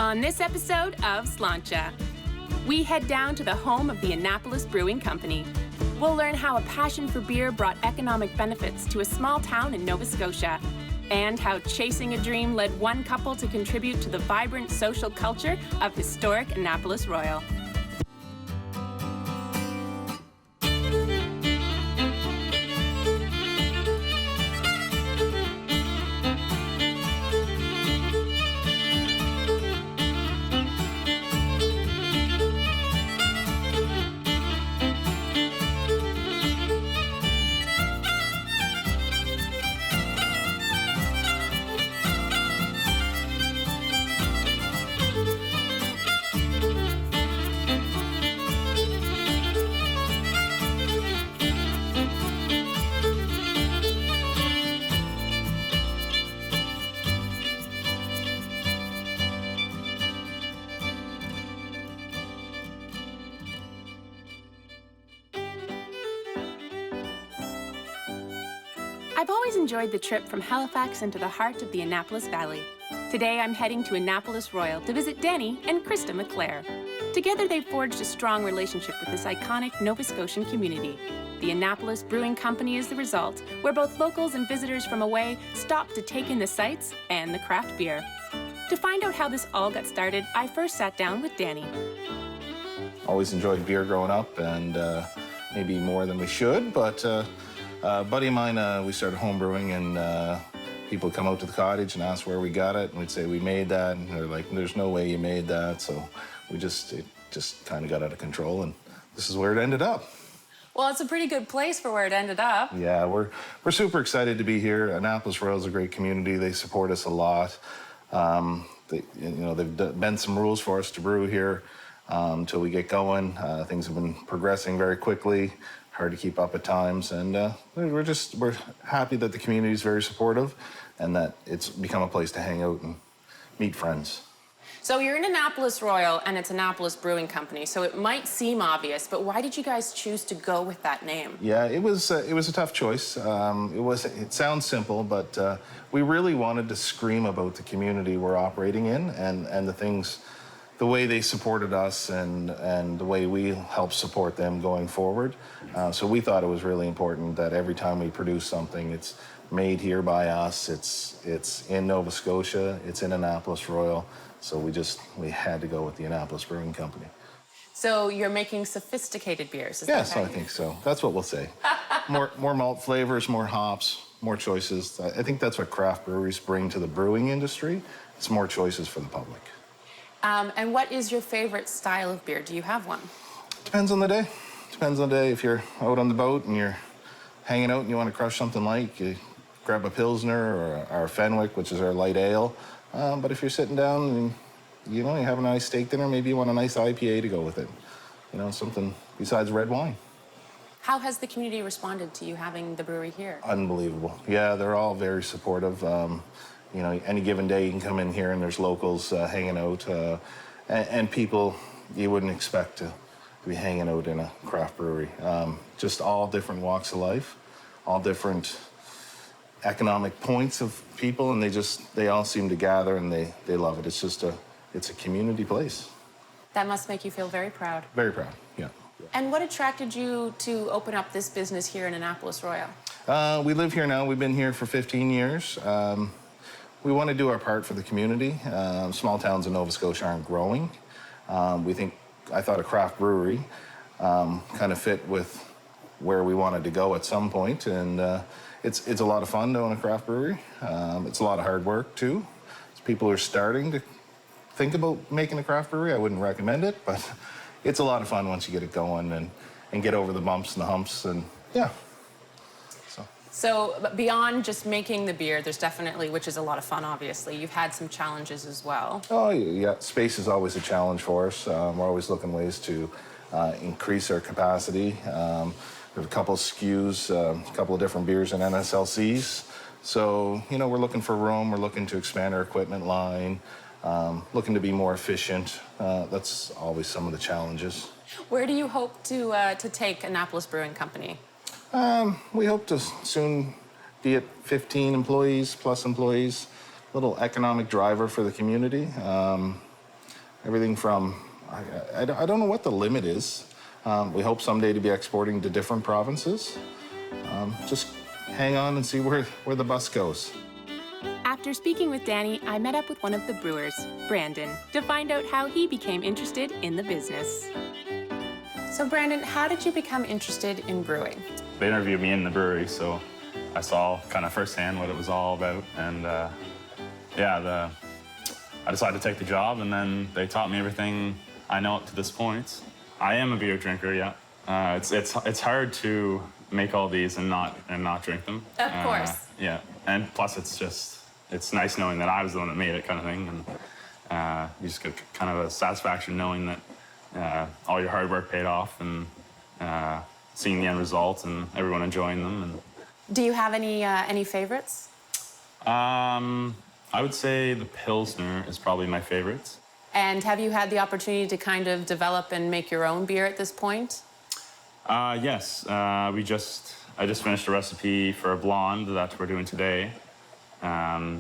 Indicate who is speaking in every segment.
Speaker 1: On this episode of Slainte, we head down to the home of the Annapolis Brewing Company. We'll learn how a passion for beer brought economic benefits to a small town in Nova Scotia, and how chasing a dream led one couple to contribute to the vibrant social culture of historic Annapolis Royal. I've always enjoyed the trip from Halifax into the heart of the Annapolis Valley. Today I'm heading to Annapolis Royal to visit Danny and Krista McClare. Together they've forged a strong relationship with this iconic Nova Scotian community. The Annapolis Brewing Company is the result, where both locals and visitors from away stop to take in the sights and the craft beer. To find out how this all got started, I first sat down with Danny.
Speaker 2: Always enjoyed beer growing up, and maybe more than we should, but a buddy of mine, we started home brewing, and people would come out to the cottage and ask where we got it, and we'd say we made that, and they're like, there's no way you made that. So it just kind of got out of control, and this is where it ended up.
Speaker 1: Well, it's a pretty good place for where it ended up.
Speaker 2: Yeah, we're super excited to be here. Annapolis Royal is a great community. They support us a lot. They've been some rules for us to brew here until we get going. Things have been progressing very quickly. Hard to keep up at times, and we're happy that the community is very supportive and that it's become a place to hang out and meet friends.
Speaker 1: So you're in Annapolis Royal, and it's Annapolis Brewing Company, so it might seem obvious, but why did you guys choose to go with that name?
Speaker 2: Yeah, it was a tough choice. It sounds simple, but we really wanted to scream about the community we're operating in, and the way they supported us, and the way we help support them going forward. So we thought it was really important that every time we produce something, it's made here by us, it's in Nova Scotia, it's in Annapolis Royal. So we had to go with the Annapolis Brewing Company.
Speaker 1: So you're making sophisticated beers, is
Speaker 2: yes,
Speaker 1: that right?
Speaker 2: I think so. That's what we'll say. More malt flavors, more hops, more choices. I think that's what craft breweries bring to the brewing industry. It's more choices for the public.
Speaker 1: And what is your favorite style of beer? Do you have one?
Speaker 2: Depends on the day. Depends on the day. If you're out on the boat and you're hanging out and you want to crush something light, you grab a Pilsner or our Fenwick, which is our light ale. But if you're sitting down and you have a nice steak dinner, maybe you want a nice IPA to go with it. Something besides red wine.
Speaker 1: How has the community responded to you having the brewery here?
Speaker 2: Unbelievable. Yeah, they're all very supportive. Any given day you can come in here and there's locals hanging out, and people you wouldn't expect to be hanging out in a craft brewery. Just all different walks of life, all different economic points of people, and they all seem to gather, and they love it. It's a community place.
Speaker 1: That must make you feel very proud.
Speaker 2: Very proud, yeah.
Speaker 1: And what attracted you to open up this business here in Annapolis Royal?
Speaker 2: We live here now. We've been here for 15 years. We want to do our part for the community. Small towns in Nova Scotia aren't growing. I thought a craft brewery kind of fit with where we wanted to go at some point, and it's a lot of fun to own a craft brewery. It's a lot of hard work too. People are starting to think about making a craft brewery. I wouldn't recommend it, but it's a lot of fun once you get it going and get over the bumps and the humps, and yeah.
Speaker 1: So beyond just making the beer, there's definitely, which is a lot of fun, obviously, you've had some challenges as well.
Speaker 2: Oh, yeah. Space is always a challenge for us. We're always looking ways to increase our capacity. We have a couple of SKUs, a couple of different beers and NSLCs. So, we're looking for room. We're looking to expand our equipment line, looking to be more efficient. That's always some of the challenges.
Speaker 1: Where do you hope to take Annapolis Brewing Company?
Speaker 2: We hope to soon be at 15 employees, plus employees, little economic driver for the community. everything from, I don't know what the limit is. We hope someday to be exporting to different provinces. Just hang on and see where the bus goes.
Speaker 1: After speaking with Danny, I met up with one of the brewers, Brandon, to find out how he became interested in the business. So Brandon, how did you become interested in brewing?
Speaker 3: They interviewed me in the brewery, so I saw kind of firsthand what it was all about. And I decided to take the job, and then they taught me everything I know up to this point. I am a beer drinker, yeah. It's hard to make all these and not drink them.
Speaker 1: Of course.
Speaker 3: Yeah, and plus it's nice knowing that I was the one that made it, kind of thing, and you just get kind of a satisfaction knowing that all your hard work paid off, and seeing the end result and everyone enjoying them. And
Speaker 1: do you have any favorites?
Speaker 3: I would say the Pilsner is probably my favorite.
Speaker 1: And have you had the opportunity to kind of develop and make your own beer at this point?
Speaker 3: Yes, I just finished a recipe for a blonde that we're doing today. Yeah,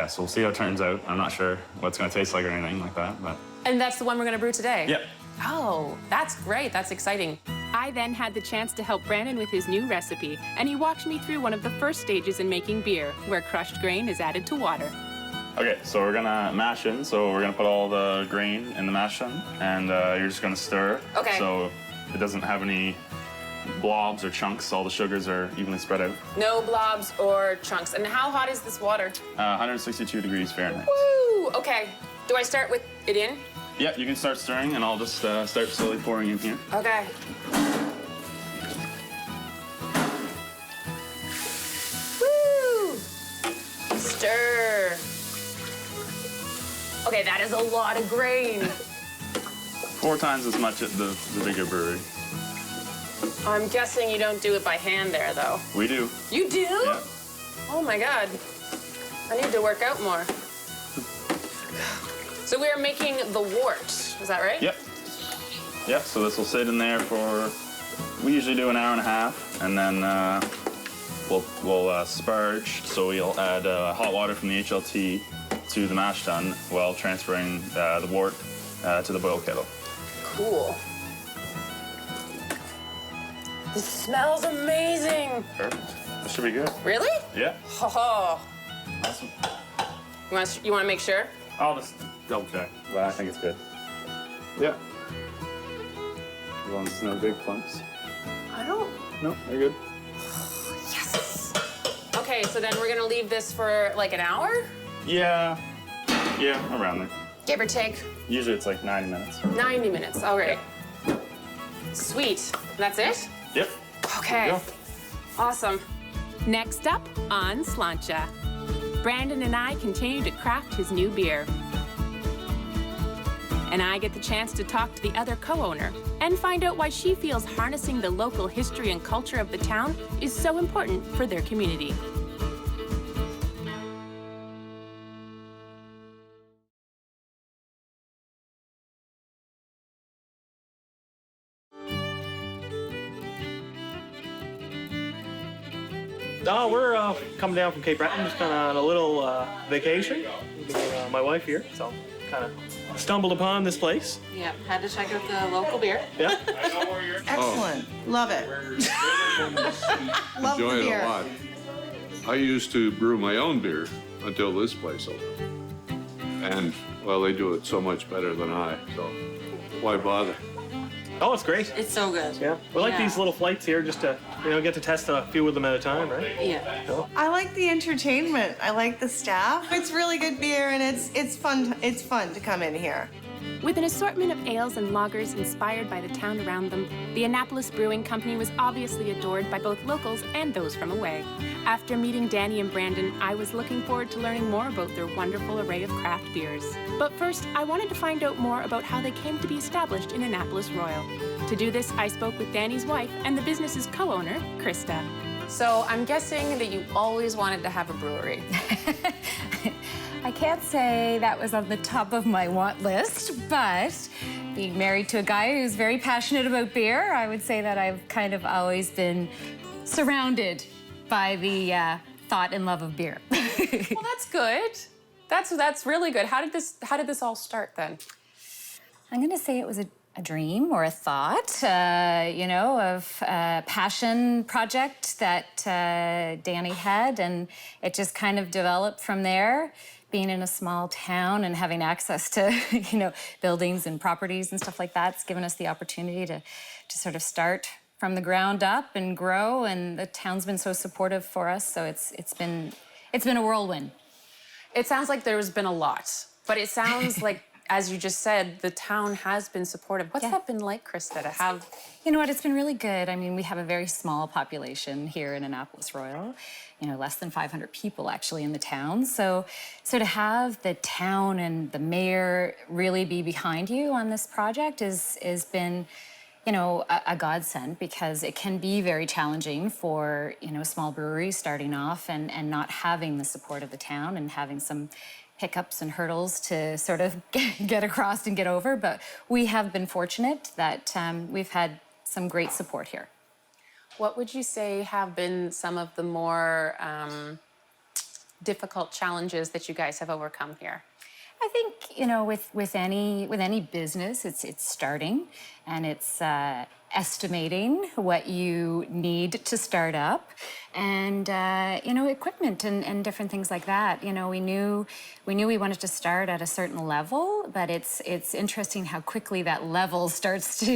Speaker 3: so we'll see how it turns out. I'm not sure what it's going to taste like or anything like that, but...
Speaker 1: And that's the one we're going to brew today?
Speaker 3: Yep.
Speaker 1: Oh, that's great. That's exciting. I then had the chance to help Brandon with his new recipe, and he walked me through one of the first stages in making beer, where crushed grain is added to water.
Speaker 3: Okay, so we're gonna mash in. So we're gonna put all the grain in the mash tun, and you're just gonna stir.
Speaker 1: Okay.
Speaker 3: So it doesn't have any blobs or chunks. All the sugars are evenly spread out.
Speaker 1: No blobs or chunks. And how hot is this water?
Speaker 3: 162 degrees Fahrenheit.
Speaker 1: Woo! Okay. Do I start with it in?
Speaker 3: Yeah, you can start stirring, and I'll just start slowly pouring in here.
Speaker 1: Okay. Woo! Stir. Okay, that is a lot of grain.
Speaker 3: 4 times as much at the bigger brewery.
Speaker 1: I'm guessing you don't do it by hand there, though.
Speaker 3: We do.
Speaker 1: You do?
Speaker 3: Yeah.
Speaker 1: Oh, my God. I need to work out more. So we're making the wort, is that right?
Speaker 3: Yep. Yep, so this will sit in there for, we usually do an hour and a half, and then we'll sparge. So we'll add hot water from the HLT to the mash tun while transferring the wort to the boil kettle.
Speaker 1: Cool. This smells amazing.
Speaker 3: Perfect. This should be good.
Speaker 1: Really?
Speaker 3: Yeah.
Speaker 1: Oh.
Speaker 3: Awesome.
Speaker 1: You want to make sure?
Speaker 3: I'll just double check, but I think it's good. Yeah. You want no big clumps?
Speaker 1: I don't.
Speaker 3: No, they're good.
Speaker 1: Yes. Okay, so then we're gonna leave this for like an hour?
Speaker 3: Yeah. Yeah, around there.
Speaker 1: Give or take.
Speaker 3: Usually it's like 90 minutes.
Speaker 1: 90 minutes, all right. Sweet. That's it?
Speaker 3: Yep.
Speaker 1: Okay.
Speaker 3: Go.
Speaker 1: Awesome. Next up on Slainte, Brandon and I continue to craft his new beer. And I get the chance to talk to the other co-owner and find out why she feels harnessing the local history and culture of the town is so important for their community.
Speaker 4: We're coming down from Cape Breton, just kind of on a little vacation with my wife here, so kind of stumbled upon this place.
Speaker 1: Yeah, had to check out the local beer.
Speaker 4: Yeah.
Speaker 5: Excellent. Love it. Love
Speaker 6: Enjoy
Speaker 5: the
Speaker 6: it
Speaker 5: beer.
Speaker 6: a lot. I used to brew my own beer until this place opened. And, well, they do it so much better than I, so why bother?
Speaker 4: Oh, it's great.
Speaker 7: It's so good.
Speaker 4: Yeah. We like these little flights here just to, get to test a few of them at a time, right?
Speaker 7: Yeah.
Speaker 4: So.
Speaker 5: I like the entertainment. I like the staff. It's really good beer, and it's fun. It's fun to come in here.
Speaker 1: With an assortment of ales and lagers inspired by the town around them, the Annapolis Brewing Company was obviously adored by both locals and those from away. After meeting Danny and Brandon, I was looking forward to learning more about their wonderful array of craft beers. But first, I wanted to find out more about how they came to be established in Annapolis Royal. To do this, I spoke with Danny's wife and the business's co-owner, Krista. So I'm guessing that you always wanted to have a brewery.
Speaker 7: I can't say that was on the top of my want list, but being married to a guy who's very passionate about beer, I would say that I've kind of always been surrounded by the thought and love of beer.
Speaker 1: Well, that's good. That's really good. How did this all start then?
Speaker 7: I'm going to say it was a dream or a thought, of a passion project that Danny had, and it just kind of developed from there. Being in a small town and having access to, buildings and properties and stuff like that's given us the opportunity to sort of start from the ground up and grow. And the town's been so supportive for us, so it's been a whirlwind.
Speaker 1: It sounds like there's been a lot, but it sounds like, as you just said, the town has been supportive. What's that been like, Krista, to have?
Speaker 7: You know what, it's been really good. I mean, we have a very small population here in Annapolis Royal, less than 500 people actually in the town. So to have the town and the mayor really be behind you on this project is been, a godsend, because it can be very challenging for, small breweries starting off and not having the support of the town and having some hiccups and hurdles to sort of get across and get over. But we have been fortunate that we've had some great support here.
Speaker 1: What would you say have been some of the more difficult challenges that you guys have overcome here?
Speaker 7: I think, with any business, it's starting, and it's estimating what you need to start up, and equipment and different things like that. We knew we wanted to start at a certain level, but it's interesting how quickly that level starts to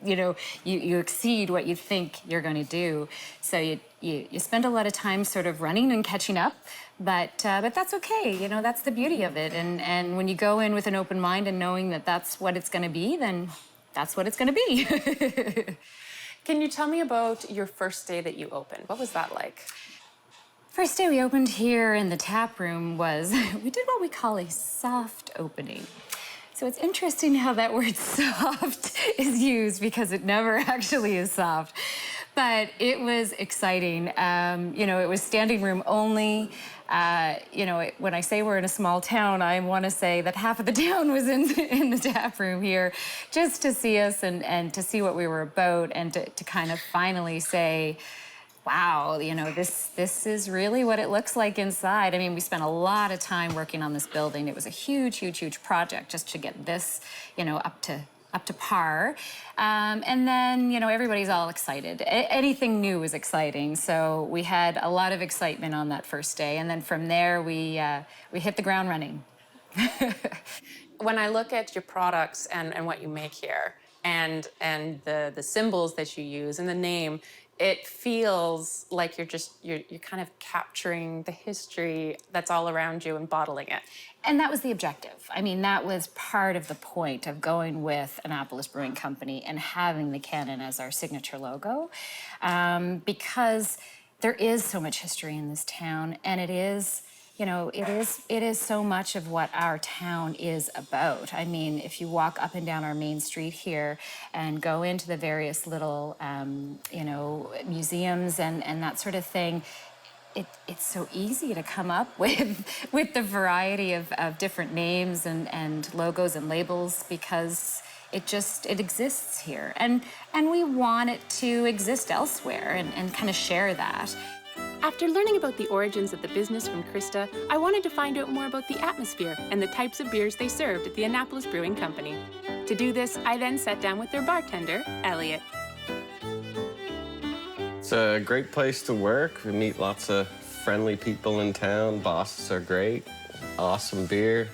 Speaker 7: you exceed what you think you're going to do. So you spend a lot of time sort of running and catching up, but that's okay. That's the beauty of it. And when you go in with an open mind and knowing that that's what it's going to be, then that's what it's going to be.
Speaker 1: Can you tell me about your first day that you opened? What was that like?
Speaker 7: First day we opened here in the tap room was, we did what we call a soft opening. So it's interesting how that word soft is used, because it never actually is soft. But it was exciting. It was standing room only. When I say we're in a small town, I want to say that half of the town was in the tap room here, just to see us and to see what we were about, and to kind of finally say, wow, this is really what it looks like inside. I mean, we spent a lot of time working on this building. It was a huge, huge, huge project just to get this, up to par. And then, everybody's all excited. Anything new is exciting. So we had a lot of excitement on that first day. And then from there, we hit the ground running.
Speaker 1: When I look at your products and what you make here, and the symbols that you use and the name, it feels like you're kind of capturing the history that's all around you and bottling it.
Speaker 7: And that was the objective. I mean, that was part of the point of going with Annapolis Brewing Company and having the cannon as our signature logo, because there is so much history in this town, and it is so much of what our town is about. I mean, if you walk up and down our main street here and go into the various little, museums and that sort of thing, it's so easy to come up with the variety of different names and logos and labels, because it exists here. And we want it to exist elsewhere and kind of share that.
Speaker 1: After learning about the origins of the business from Krista, I wanted to find out more about the atmosphere and the types of beers they served at the Annapolis Brewing Company. To do this, I then sat down with their bartender, Elliot.
Speaker 8: It's a great place to work. We meet lots of friendly people in town. Bosses are great. Awesome beer.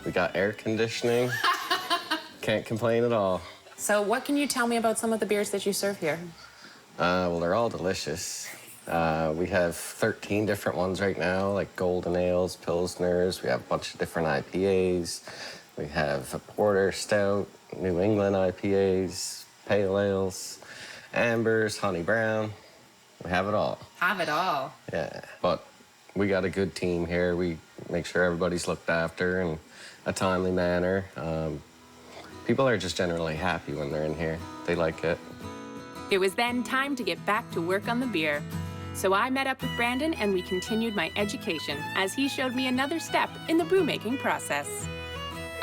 Speaker 8: We got air conditioning. Can't complain at all.
Speaker 1: So what can you tell me about some of the beers that you serve here?
Speaker 8: Well, they're all delicious. We have 13 different ones right now, like golden ales, pilsners. We have a bunch of different IPAs. We have a porter, stout, New England IPAs, pale ales, ambers, honey brown. We have it all.
Speaker 1: Have it all.
Speaker 8: Yeah, but we got a good team here. We make sure everybody's looked after in a timely manner. People are just generally happy when they're in here. They like it.
Speaker 1: It was then time to get back to work on the beer. So I met up with Brandon and we continued my education as he showed me another step in the brew making process.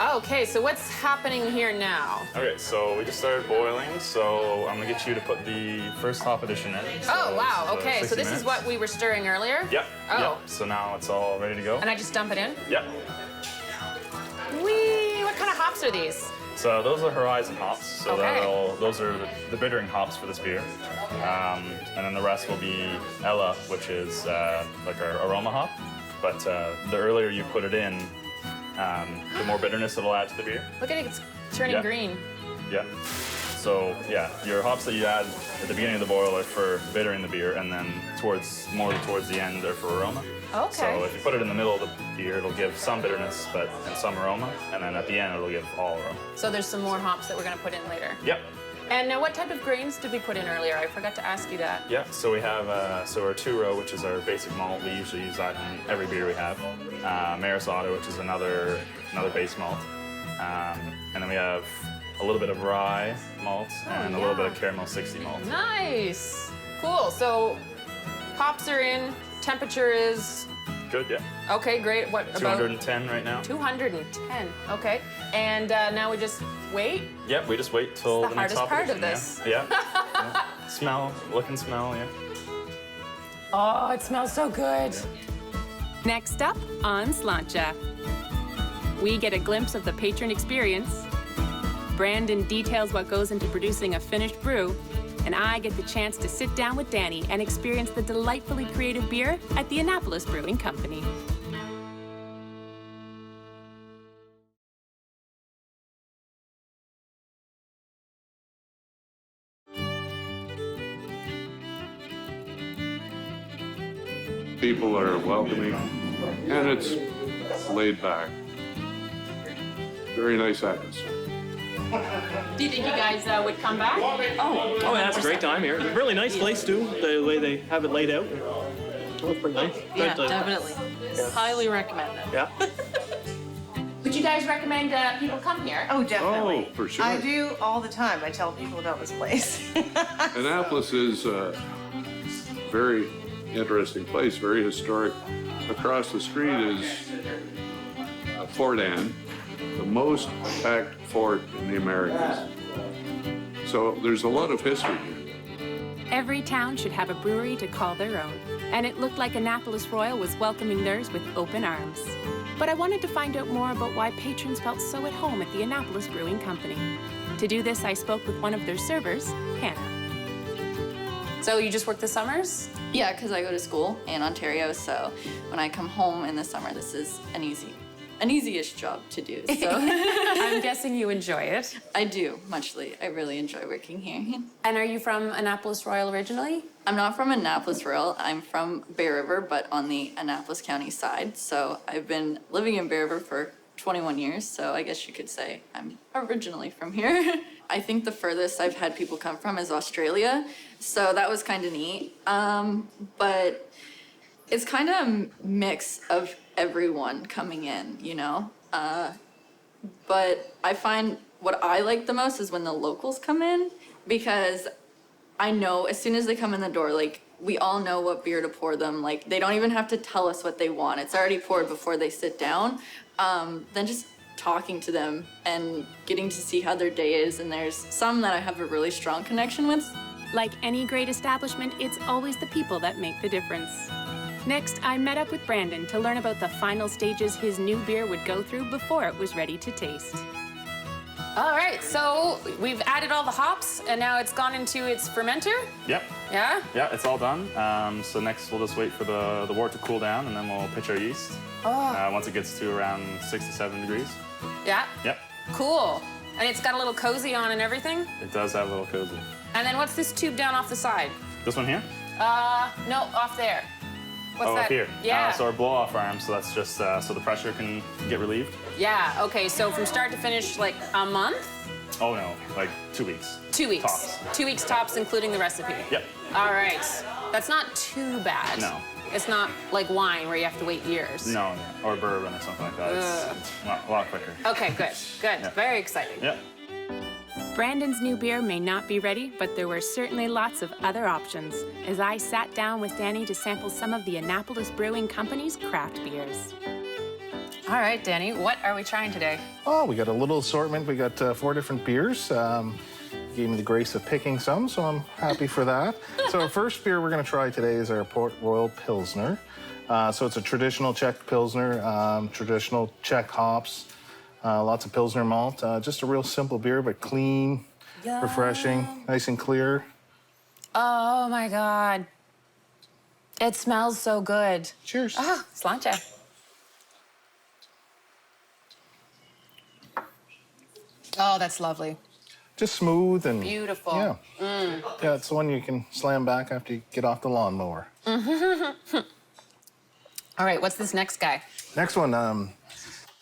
Speaker 1: Okay, so what's happening here now?
Speaker 3: Okay, so we just started boiling, so I'm gonna get you to put the first hop addition in. So
Speaker 1: Oh, wow,
Speaker 3: it's,
Speaker 1: okay, so
Speaker 3: 60
Speaker 1: this
Speaker 3: minutes.
Speaker 1: is what we were stirring earlier?
Speaker 3: Yep.
Speaker 1: Oh.
Speaker 3: Yep. So now it's all ready to go.
Speaker 1: And I just dump it in?
Speaker 3: Yep.
Speaker 1: Whee! What kind of hops are these?
Speaker 3: So those are Horizon hops. So
Speaker 1: Okay.
Speaker 3: those are the bittering hops for this beer. And then the rest will be Ella, which is like our aroma hop. But the earlier you put it in, the more bitterness it'll add to the beer.
Speaker 1: Look at it, it's turning
Speaker 3: Yeah.
Speaker 1: green.
Speaker 3: Yeah. So yeah, your hops that you add at the beginning of the boil are for bittering the beer, and then more towards the end are for aroma.
Speaker 1: Okay.
Speaker 3: So if you put it in the middle of the beer, it'll give some bitterness, and some aroma, and then at the end it'll give all aroma.
Speaker 1: So there's some more hops that we're gonna put in later.
Speaker 3: Yep.
Speaker 1: And what type of grains did we put in earlier? I forgot to ask you that.
Speaker 3: Yeah. So we have our two-row, which is our basic malt. We usually use that in every beer we have. Maris Otter, which is another base malt, and then we have a little bit of rye malt and a little bit of caramel 60 malt.
Speaker 1: Nice. Cool. So hops are in. Temperature is
Speaker 3: Good. Yeah.
Speaker 1: okay. Great. What about
Speaker 3: 210 right now.
Speaker 1: 210? Okay. And now we just wait.
Speaker 3: Yep. We just wait till
Speaker 1: It's the
Speaker 3: next
Speaker 1: hardest
Speaker 3: hop
Speaker 1: part of
Speaker 3: addition,
Speaker 1: this.
Speaker 3: Yeah. Yeah. Smell, look and smell. Yeah.
Speaker 1: Oh, it smells so good. Next up on Slainte, we get a glimpse of the patron experience. Brandon details what goes into producing a finished brew, and I get the chance to sit down with Danny and experience the delightfully creative beer at the Annapolis Brewing Company.
Speaker 6: People are welcoming, and it's laid back. Very nice atmosphere.
Speaker 1: Do you think you guys would come back?
Speaker 4: Oh, that's a great time here. Really nice place too, the way they have it laid out. Oh, it's pretty nice.
Speaker 9: Yeah,
Speaker 4: Good,
Speaker 9: definitely. Highly recommend it.
Speaker 4: Yeah.
Speaker 1: Would you guys recommend people come here?
Speaker 5: Oh, definitely.
Speaker 6: Oh, for sure.
Speaker 5: I do all the time. I tell people about this place.
Speaker 6: Annapolis is a very interesting place, very historic. Across the street is Fort Anne, the most attacked fort in the Americas. So there's a lot of history here.
Speaker 1: Every town should have a brewery to call their own, and it looked like Annapolis Royal was welcoming theirs with open arms. But I wanted to find out more about why patrons felt so at home at the Annapolis Brewing Company. To do this, I spoke with one of their servers, Hannah. So you just work the summers?
Speaker 9: Yeah, because I go to school in Ontario, so when I come home in the summer, this is an easy-ish job to do. So
Speaker 1: I'm guessing you enjoy it.
Speaker 9: I do, muchly. I really enjoy working here.
Speaker 1: And are you from Annapolis Royal originally?
Speaker 9: I'm not from Annapolis Royal. I'm from Bear River, but on the Annapolis County side. So I've been living in Bear River for 21 years, so I guess you could say I'm originally from here. I think the furthest I've had people come from is Australia, so that was kind of neat. But it's kind of a mix of everyone coming in, you know? But I find what I like the most is when the locals come in, because I know as soon as they come in the door, like, we all know what beer to pour them. Like, they don't even have to tell us what they want. It's already poured before they sit down. Then just talking to them and getting to see how their day is. And there's some that I have a really strong connection with.
Speaker 1: Like any great establishment, it's always the people that make the difference. Next, I met up with Brandon to learn about the final stages his new beer would go through before it was ready to taste. All right, so we've added all the hops, and now it's gone into its fermenter?
Speaker 3: Yep.
Speaker 1: Yeah?
Speaker 3: Yeah, it's all done. So next we'll just wait for the wort to cool down, and then we'll pitch our yeast. Once it gets to around 67 degrees.
Speaker 1: Yeah?
Speaker 3: Yep.
Speaker 1: Cool. And it's got a little cozy on and everything?
Speaker 3: It does have a little cozy.
Speaker 1: And then what's this tube down off the side?
Speaker 3: This one here?
Speaker 1: No, off there. What's that?
Speaker 3: Up here.
Speaker 1: Yeah.
Speaker 3: So our blow-off arm, so that's just so the pressure can get relieved.
Speaker 1: Yeah, okay, so from start to finish, like a month?
Speaker 3: Oh no, like 2 weeks.
Speaker 1: 2 weeks.
Speaker 3: Tops.
Speaker 1: 2 weeks tops, including the recipe.
Speaker 3: Yep.
Speaker 1: All right. That's not too bad.
Speaker 3: No.
Speaker 1: It's not like wine where you have to wait years.
Speaker 3: No, or bourbon or something like that. It's a lot quicker.
Speaker 1: Okay, good, good.
Speaker 3: Yeah.
Speaker 1: Very exciting.
Speaker 3: Yep.
Speaker 1: Brandon's new beer may not be ready, but there were certainly lots of other options as I sat down with Danny to sample some of the Annapolis Brewing Company's craft beers. All right, Danny, what are we trying today?
Speaker 2: Oh, we got a little assortment. We got 4 different beers. Gave me the grace of picking some, so I'm happy for that. So our first beer we're going to try today is our Port Royal Pilsner. So it's a traditional Czech Pilsner, traditional Czech hops, lots of Pilsner malt. Just a real simple beer, but clean, refreshing, nice and clear.
Speaker 1: Oh my God. It smells so good.
Speaker 2: Cheers.
Speaker 1: Ah, Slainte. Oh, that's lovely.
Speaker 2: Just smooth and
Speaker 1: Beautiful.
Speaker 2: Yeah. Yeah, it's the one you can slam back after you get off the lawnmower.
Speaker 1: All right, what's this next guy?
Speaker 2: Next one,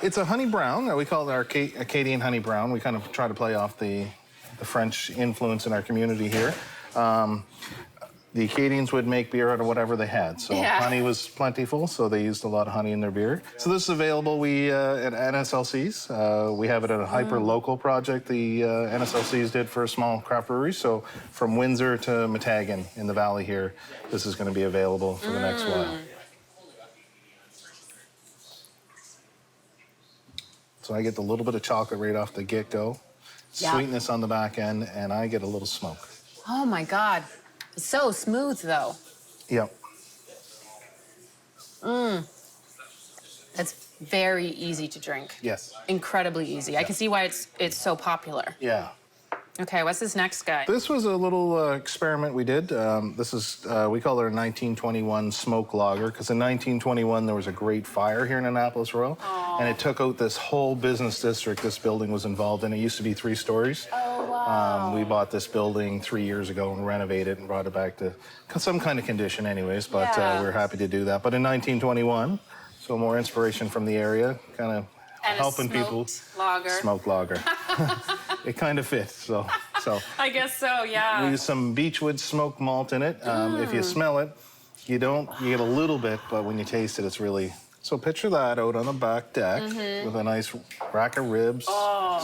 Speaker 2: it's a honey brown. We call it our Acadian honey brown. We kind of try to play off the French influence in our community here. The Acadians would make beer out of whatever they had. So honey was plentiful, so they used a lot of honey in their beer. So this is available at NSLCs. We have it at a hyper-local project the NSLCs did for a small craft brewery. So from Windsor to Matagan in the valley here, this is going to be available for the next while. So I get the little bit of chocolate right off the get-go, sweetness on the back end, and I get a little smoke.
Speaker 1: Oh my God. It's so smooth though.
Speaker 2: Yep.
Speaker 1: It's very easy to drink.
Speaker 2: Yes.
Speaker 1: Incredibly easy. I can see why it's so popular.
Speaker 2: Yeah.
Speaker 1: Okay, what's this next guy?
Speaker 2: This was a little experiment we did. This is, we call it a 1921 smoke lager, because in 1921 there was a great fire here in Annapolis Royal, and it took out this whole business district this building was involved in. It used to be 3 stories.
Speaker 1: Oh, wow.
Speaker 2: We bought this building 3 years ago and renovated it and brought it back to some kind of condition anyways, but we're happy to do that. But in 1921, so more inspiration from the area, kind of helping people.
Speaker 1: Lager.
Speaker 2: Smoked lager. It kind of fits, so.
Speaker 1: I guess so, yeah.
Speaker 2: We use some beechwood smoked malt in it. If you smell it, you get a little bit, but when you taste it, it's really. So picture that out on the back deck with a nice rack of ribs,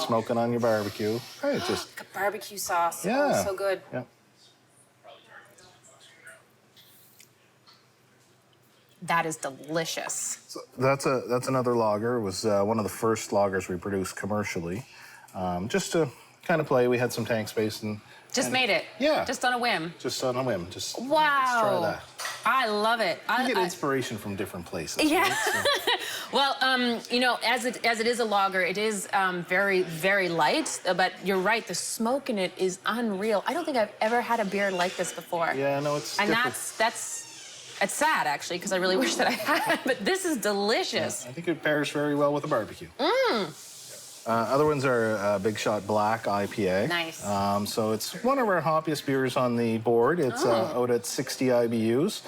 Speaker 2: smoking on your barbecue. Hey, just
Speaker 1: Barbecue sauce.
Speaker 2: Yeah.
Speaker 1: Oh, so good.
Speaker 2: Yeah.
Speaker 1: That is delicious.
Speaker 2: So that's another lager. It was one of the first lagers we produced commercially. Just to kind of play, we had some tank space and
Speaker 1: Just made it.
Speaker 2: Yeah.
Speaker 1: Just on a whim.
Speaker 2: Just on a whim. Just
Speaker 1: Wow.
Speaker 2: let's try that.
Speaker 1: I love it.
Speaker 2: You get inspiration from different places.
Speaker 1: Yeah.
Speaker 2: Right? So.
Speaker 1: Well, you know, as it is a lager, it is very, very light. But you're right, the smoke in it is unreal. I don't think I've ever had a beer like this before.
Speaker 2: Yeah, no, it's
Speaker 1: and
Speaker 2: different.
Speaker 1: It's sad actually, because I really wish that I had. But this is delicious.
Speaker 2: I think it pairs very well with a barbecue. Other ones are Big Shot Black IPA.
Speaker 1: Nice.
Speaker 2: So it's one of our hoppiest beers on the board. It's out at 60 IBUs.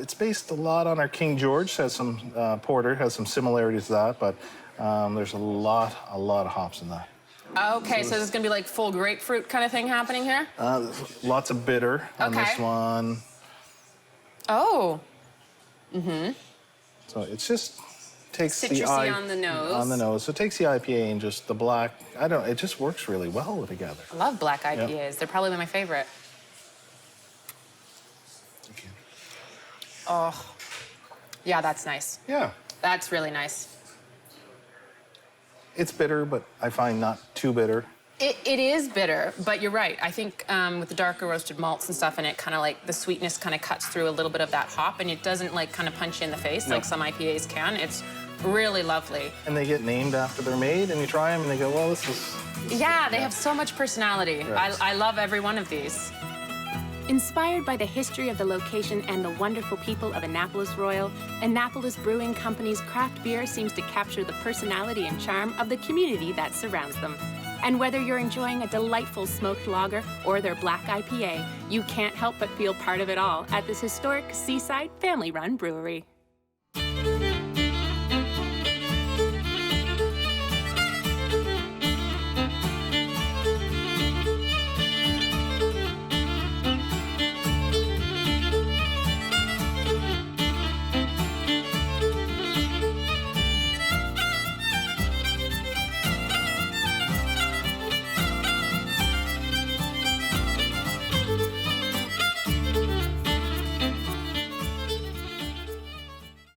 Speaker 2: It's based a lot on our King George. Has some porter, has some similarities to that, but there's a lot of hops in that.
Speaker 1: Okay, so this is gonna be like full grapefruit kind of thing happening here?
Speaker 2: Lots of bitter on this one.
Speaker 1: Oh.
Speaker 2: So it's just takes
Speaker 1: citrusy on the nose.
Speaker 2: On the nose. So it takes the IPA and just the black. It just works really well together.
Speaker 1: I love black IPAs.
Speaker 2: Yeah.
Speaker 1: They're probably my favorite.
Speaker 2: Okay.
Speaker 1: Oh. Yeah, that's nice.
Speaker 2: Yeah.
Speaker 1: That's really nice.
Speaker 2: It's bitter, but I find not too bitter.
Speaker 1: It is bitter, but you're right. I think with the darker roasted malts and stuff in it, kind of like the sweetness kind of cuts through a little bit of that hop, and it doesn't like kind of punch you in the face like some IPAs can. It's really lovely.
Speaker 2: And they get named after they're made, and you try them, and they go, well, this is...
Speaker 1: Yeah, they have so much personality.
Speaker 2: Right.
Speaker 1: I love every one of these.
Speaker 10: Inspired by the history of the location and the wonderful people of Annapolis Royal, Annapolis Brewing Company's craft beer seems to capture the personality and charm of the community that surrounds them. And whether you're enjoying a delightful smoked lager or their black IPA, you can't help but feel part of it all at this historic seaside family-run brewery.